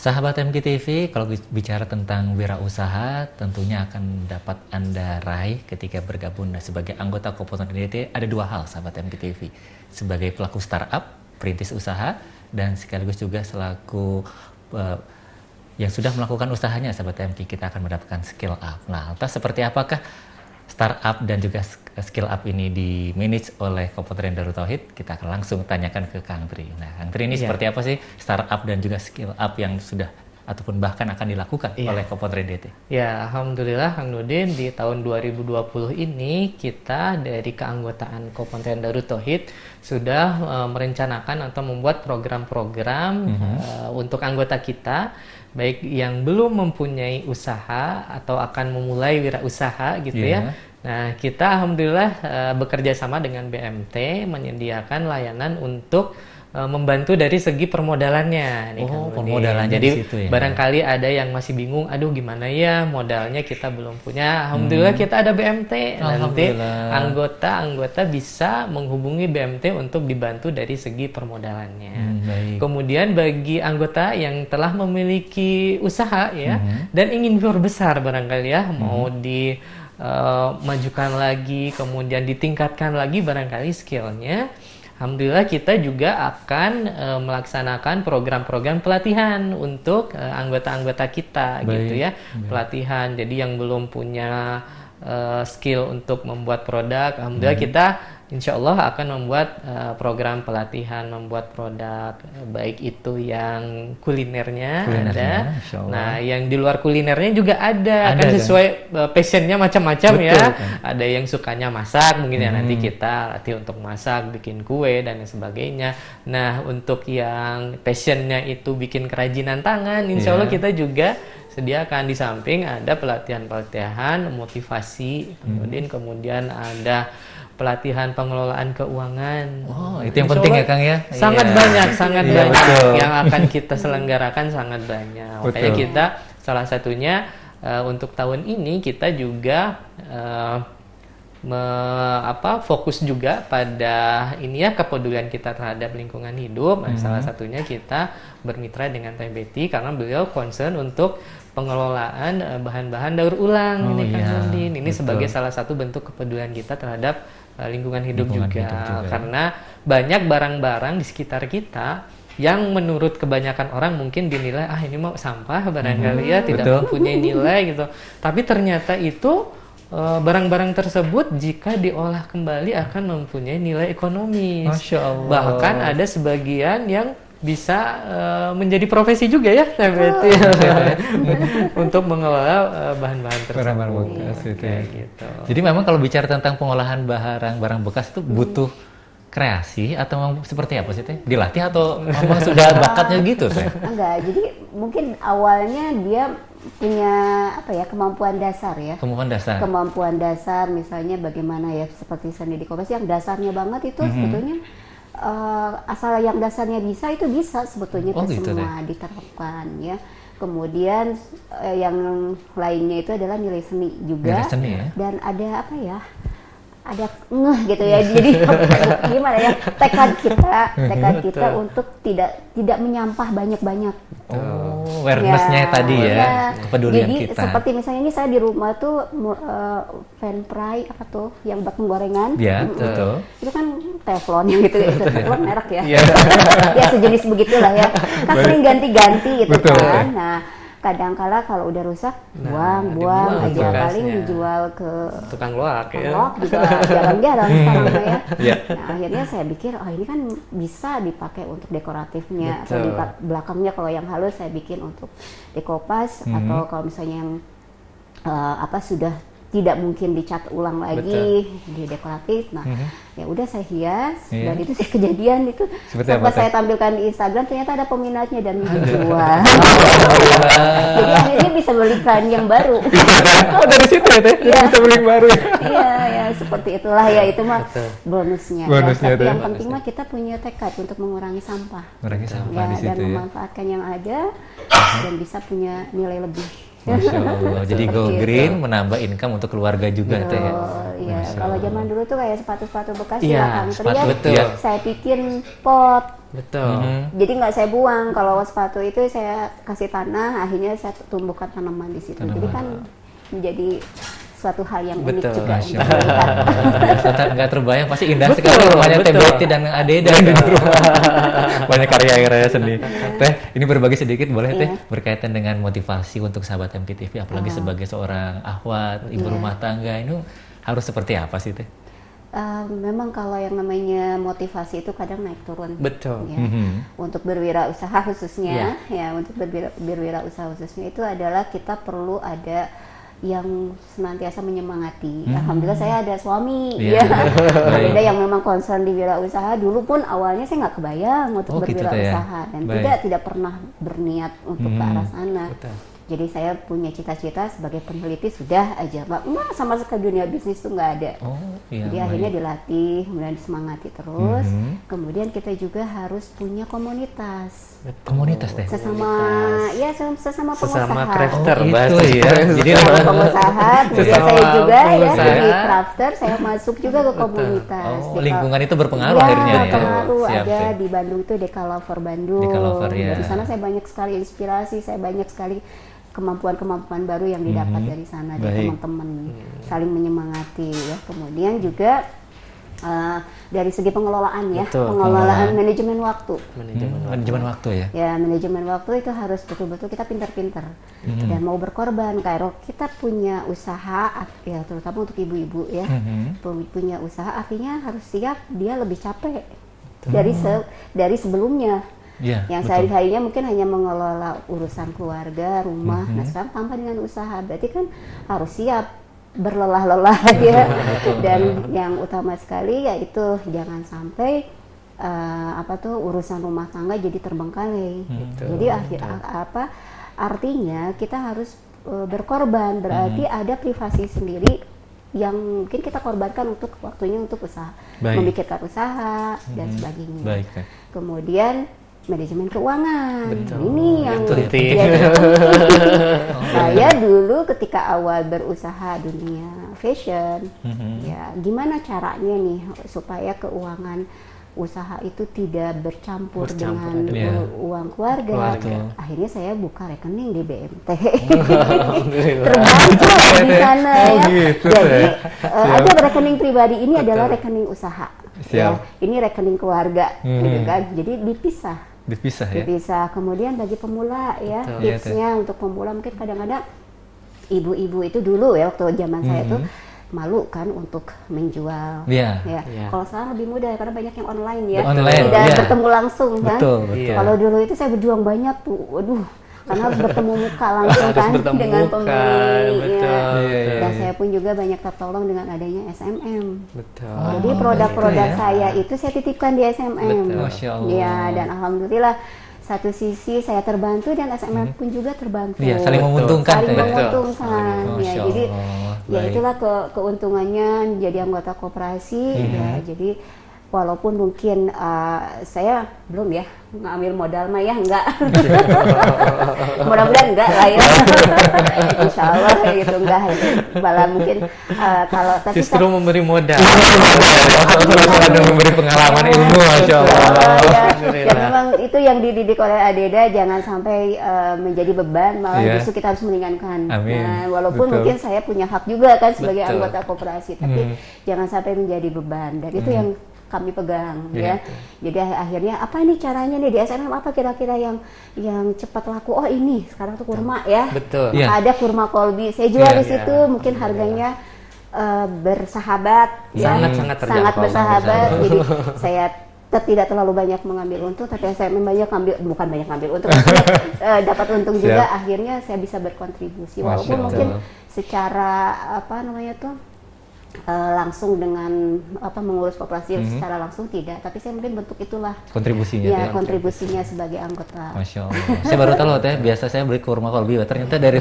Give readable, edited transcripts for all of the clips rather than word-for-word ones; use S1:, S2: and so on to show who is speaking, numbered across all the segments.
S1: Sahabat MKTV, kalau bicara tentang wirausaha, tentunya akan dapat Anda raih ketika bergabung sebagai anggota Komponen DT. Ada dua hal, sahabat MKTV. Sebagai pelaku startup, perintis usaha, dan sekaligus juga selaku yang sudah melakukan usahanya, sahabat MK, kita akan mendapatkan skill up. Nah, lantas seperti apakah startup dan juga skill up ini di-manage oleh Komponen Darut Tauhid? Kita akan langsung tanyakan ke Kang Tri. Nah, Kang Tri ini seperti apa sih startup dan juga skill up yang sudah ataupun bahkan akan dilakukan oleh Komponen DT?
S2: Ya, Alhamdulillah Kang Nudin, di tahun 2020 ini kita dari keanggotaan Komponen Darut Tauhid sudah merencanakan atau membuat program-program untuk anggota kita, baik yang belum mempunyai usaha atau akan memulai wirausaha gitu ya. Nah, kita alhamdulillah bekerja sama dengan BMT menyediakan layanan untuk membantu dari segi permodalannya.
S1: Permodalannya.
S2: Jadi
S1: situ ya.
S2: Barangkali ada yang masih bingung, aduh gimana ya modalnya kita belum punya. Alhamdulillah kita ada BMT. Nanti anggota-anggota bisa menghubungi BMT untuk dibantu dari segi permodalannya. Kemudian bagi anggota yang telah memiliki usaha ya dan ingin berbesar barangkali ya, mau majukan lagi, kemudian ditingkatkan lagi barangkali skillnya. Alhamdulillah kita juga akan melaksanakan program-program pelatihan untuk anggota-anggota kita gitu ya. Pelatihan, jadi yang belum punya skill untuk membuat produk, alhamdulillah kita insya Allah akan membuat program pelatihan membuat produk, baik itu yang kulinernya ada. Nah, yang di luar kulinernya juga ada kan sesuai passionnya macam-macam ya. Ada yang sukanya masak, mungkin ya nanti kita latih untuk masak, bikin kue dan sebagainya. Nah, untuk yang passionnya itu bikin kerajinan tangan, insya Allah kita juga sediakan. Di samping ada pelatihan-pelatihan motivasi, kemudian ada pelatihan pengelolaan keuangan.
S1: Itu yang penting ya Kang ya?
S2: Sangat banyak yang akan kita selenggarakan, sangat banyak. Makanya kita salah satunya untuk tahun ini kita juga fokus juga pada ini ya, kepedulian kita terhadap lingkungan hidup. Salah satunya kita bermitra dengan TBT karena beliau concern untuk pengelolaan bahan-bahan daur ulang ini sebagai salah satu bentuk kepedulian kita terhadap lingkungan hidup juga. Karena banyak barang-barang di sekitar kita yang menurut kebanyakan orang mungkin dinilai ini mau sampah barangkali ya, tidak mempunyai nilai gitu. Tapi ternyata itu barang-barang tersebut jika diolah kembali akan mempunyai nilai ekonomis.
S1: Masya Allah.
S2: Bahkan ada sebagian yang bisa menjadi profesi juga ya, untuk mengelola bahan-bahan tersebut.
S1: Barang-barang bekas itu ya.
S2: Gitu.
S1: Jadi memang kalau bicara tentang pengolahan barang-barang bekas itu butuh kreasi atau seperti apa sih Teh? Dilatih atau memang sudah bakatnya gitu Teh?
S3: Enggak, jadi mungkin awalnya dia punya kemampuan dasar ya. Kemampuan dasar misalnya bagaimana ya, seperti seni di kopas yang dasarnya banget itu sebetulnya asal yang dasarnya bisa itu bisa sebetulnya semua diterapkan ya. Kemudian yang lainnya itu adalah nilai seni juga.
S1: Nilai seni, ya?
S3: Dan ada ada ngeh gitu ya. Jadi gimana ya, tekad kita untuk tidak menyampah banyak-banyak.
S1: Awareness-nya tadi ya, kepedulian
S3: jadi,
S1: kita.
S3: Jadi seperti misalnya ini saya di rumah tuh pan fry yang buat penggorengan.
S1: Iya, betul.
S3: Itu kan teflon gitu, teflon merek ya. Ya sejenis begitulah ya. Kan sering ganti-ganti gitu kan. Nah, kadang-kala kalau udah rusak buang aja, paling dijual ke
S2: tukang loak
S3: juga jarang-jarang sekarang ya. Nah, akhirnya saya pikir ini kan bisa dipakai untuk dekoratifnya. Atau di belakangnya kalau yang halus saya bikin untuk dekopas, atau kalau misalnya yang sudah tidak mungkin dicat ulang lagi di dekoratif. Nah, ya udah saya hias dan itu sih kejadian itu. Sampai saya tampilkan di Instagram ternyata ada peminatnya dan dijual. Jadi akhirnya bisa belikan yang baru.
S1: Dari situ ya Teh? Bisa beli yang baru.
S3: Iya, ya seperti itulah ya, itu mah bonusnya. Tapi yang penting mah kita punya tekad untuk mengurangi sampah.
S1: Di situ
S3: dan memanfaatkan yang ada dan bisa punya nilai lebih.
S1: Masya Allah. Jadi go green menambah income untuk keluarga juga Teh ya.
S3: Iya, kalau zaman dulu tuh kayak sepatu-sepatu bekas
S2: Kang Tri
S3: saya bikin pot
S2: Betul.
S3: Jadi nggak saya buang. Kalau sepatu itu saya kasih tanah, akhirnya saya tumbuhkan tanaman di situ. Jadi kan menjadi suatu hal yang unik juga.
S1: Nggak terbayang, pasti indah sekali rumahnya Teh Betty dan Adeda di rumah. Banyak karya seni. Teh, ini berbagi sedikit boleh Teh berkaitan dengan motivasi untuk sahabat MPTV, apalagi sebagai seorang akhwat, ibu rumah tangga, ini harus seperti apa sih Teh?
S3: Memang kalau yang namanya motivasi itu kadang naik turun.
S2: Betul.
S3: Ya. Untuk berwirausaha khususnya, untuk berwirausaha khususnya itu adalah kita perlu ada yang senantiasa menyemangati. Alhamdulillah saya ada suami, ada yang memang concern di wirausaha. Dulu pun awalnya saya nggak kebayang untuk berwirausaha dan tidak pernah berniat untuk ke arah sana. Jadi saya punya cita-cita sebagai peneliti sudah aja, sama sekali dunia bisnis itu nggak ada. Jadi akhirnya dilatih, kemudian disemangati terus. Kemudian kita juga harus punya komunitas.
S1: Komunitas Teh?
S3: Sesama pengusaha.
S2: Sesama crafter,
S1: Jadi
S3: pengusaha. Kemudian saya juga sebagai crafter, saya masuk juga ke komunitas.
S1: Lingkungan itu berpengaruh akhirnya ya.
S3: Berpengaruh. Ada di Bandung itu Dekalover Bandung. Di sana saya banyak sekali inspirasi, saya banyak sekali kemampuan-kemampuan baru yang didapat dari sana, dari teman-teman, saling menyemangati ya. Kemudian juga dari segi pengelolaan ya, pengelolaan manajemen waktu.
S1: Manajemen waktu ya.
S3: Ya, manajemen waktu itu harus betul-betul kita pintar-pintar dan mau berkorban. Kalau kita punya usaha, ya terutama untuk ibu-ibu ya, punya usaha artinya harus siap dia lebih capek dari sebelumnya. Yang sehari-harinya mungkin hanya mengelola urusan keluarga, rumah, nah sekarang tambah dengan usaha, berarti kan harus siap berlelah-lelah ya. Dan yang utama sekali yaitu jangan sampai urusan rumah tangga jadi terbengkalai. Jadi artinya kita harus berkorban, berarti ada privasi sendiri yang mungkin kita korbankan untuk waktunya untuk usaha, memikirkan usaha dan sebagainya. Kemudian manajemen keuangan. Ini yang saya dulu ketika awal berusaha dunia fashion, ya gimana caranya nih supaya keuangan usaha itu tidak bercampur dengan uang keluarga. Akhirnya saya buka rekening di BMT. Terbantu di sana ya. Jadi ada rekening pribadi, ini adalah rekening usaha. Ya, ini rekening keluarga, gitu kan. Jadi dipisah. Kemudian bagi pemula ya, tipsnya untuk pemula mungkin kadang-kadang ibu-ibu itu dulu ya waktu zaman saya tuh malu kan untuk menjual. Kalau sekarang lebih mudah karena banyak yang online ya, tidak bertemu langsung kan. Kalau dulu itu saya berjuang banyak tuh, waduh, karena harus bertemu muka langsung kan dengan pembeli. Dan saya pun juga banyak tertolong dengan adanya SMM. Jadi produk-produk saya itu saya titipkan di SMM. Ya, dan alhamdulillah satu sisi saya terbantu dan SMM pun juga terbantu.
S1: Saling menguntungkan.
S3: Ya, jadi ya itulah keuntungannya jadi anggota koperasi. Ya, jadi walaupun mungkin saya belum ya ngambil modal mah ya enggak. Mudah-mudahan enggak lah ya. Insya Allah gitu enggak. Malah mungkin kalau tapi
S2: justru memberi modal.
S1: Memberi pengalaman ilmu, Masya Allah.
S3: Ya memang itu yang dididik oleh Adeda, jangan sampai menjadi beban, malah justru kita harus meringankan. Nah, walaupun mungkin saya punya hak juga kan sebagai anggota koperasi, tapi jangan sampai menjadi beban. Dan itu yang kami pegang ya. Jadi akhirnya apa nih caranya nih di SMM, apa kira-kira yang cepat laku? Oh ini sekarang tuh kurma ya. Ada kurma kolbi. Saya jual di situ, mungkin harganya bersahabat ya. Sangat bersahabat. Jadi saya tidak terlalu banyak mengambil untung, tapi saya banyak ngambil untung, dapat untung juga. Akhirnya saya bisa berkontribusi walaupun mungkin secara langsung dengan mengurus koperasi secara langsung tidak, tapi saya mungkin bentuk itulah
S1: kontribusinya
S3: kontribusinya sebagai anggota.
S1: Masya Allah. Saya baru tahu Teh, biasa saya beli kurma kolbi, ternyata dari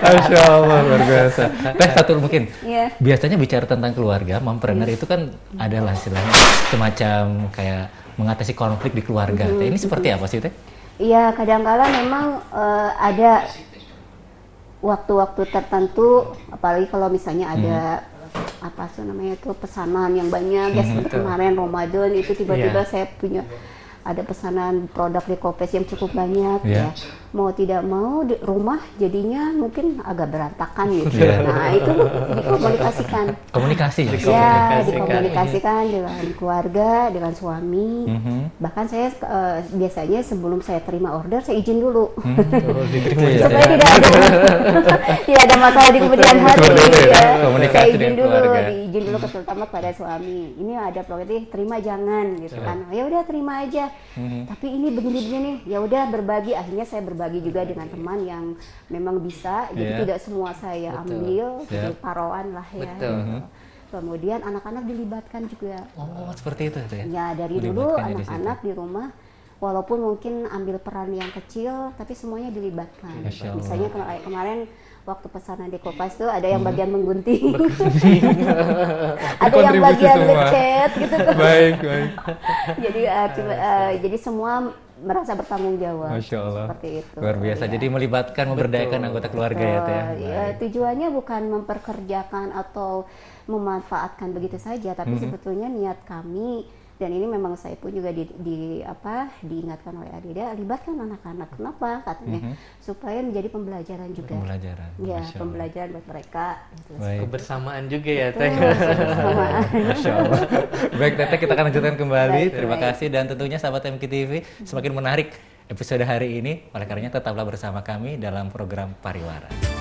S1: Masya Allah, luar biasa. Teh, satu mungkin biasanya bicara tentang keluarga, mompreneur itu kan adalah istilahnya semacam kayak mengatasi konflik di keluarga. Teh, ini seperti apa sih Teh?
S3: Iya, kadang-kala memang ada waktu-waktu tertentu, apalagi kalau misalnya ada apa sih namanya itu pesanan yang banyak ya, seperti kemarin Ramadan itu tiba-tiba saya punya ada pesanan produk Dekopes yang cukup banyak ya. Mau tidak mau di rumah jadinya mungkin agak berantakan gitu. Nah, itu dikomunikasikan. Dikomunikasikan dengan keluarga, dengan suami. Bahkan saya biasanya sebelum saya terima order saya izin dulu. Supaya tidak ada masalah di kemudian hari ya. Saya izin dulu terutama pada suami. Ini ada produk terima jangan gitu kan. Ya udah terima aja. Tapi ini begini-begini, ya udah berbagi. Akhirnya saya berbagi juga dengan teman yang memang bisa, jadi tidak semua saya ambil, jadi paroan lah ya. Kemudian anak-anak dilibatkan juga.
S1: Oh, seperti itu ya?
S3: Ya dari dulu anak-anak di rumah, walaupun mungkin ambil peran yang kecil, tapi semuanya dilibatkan. Misalnya kemarin waktu pesanan Dekopes tuh ada yang bagian menggunting, ada yang bagian ngecat gitu. Baik. Jadi semua merasa bertanggung jawab.
S1: Masya Allah.
S3: Seperti itu.
S1: Luar biasa. Jadi melibatkan, memberdayakan anggota keluarga ya.
S3: Tujuannya bukan memperkerjakan atau memanfaatkan begitu saja, tapi sebetulnya niat kami. Dan ini memang saya pun juga diingatkan oleh Adida, libatkan anak-anak. Kenapa? Katanya supaya menjadi pembelajaran juga. Ya, pembelajaran buat mereka. Gitu.
S2: Kebersamaan juga ya, Teh.
S1: Masya Allah. Baik, Teteh, kita akan lanjutkan kembali. Terima kasih, dan tentunya sahabat MKTV, semakin menarik episode hari ini. Oleh karenanya tetaplah bersama kami dalam program Pariwara.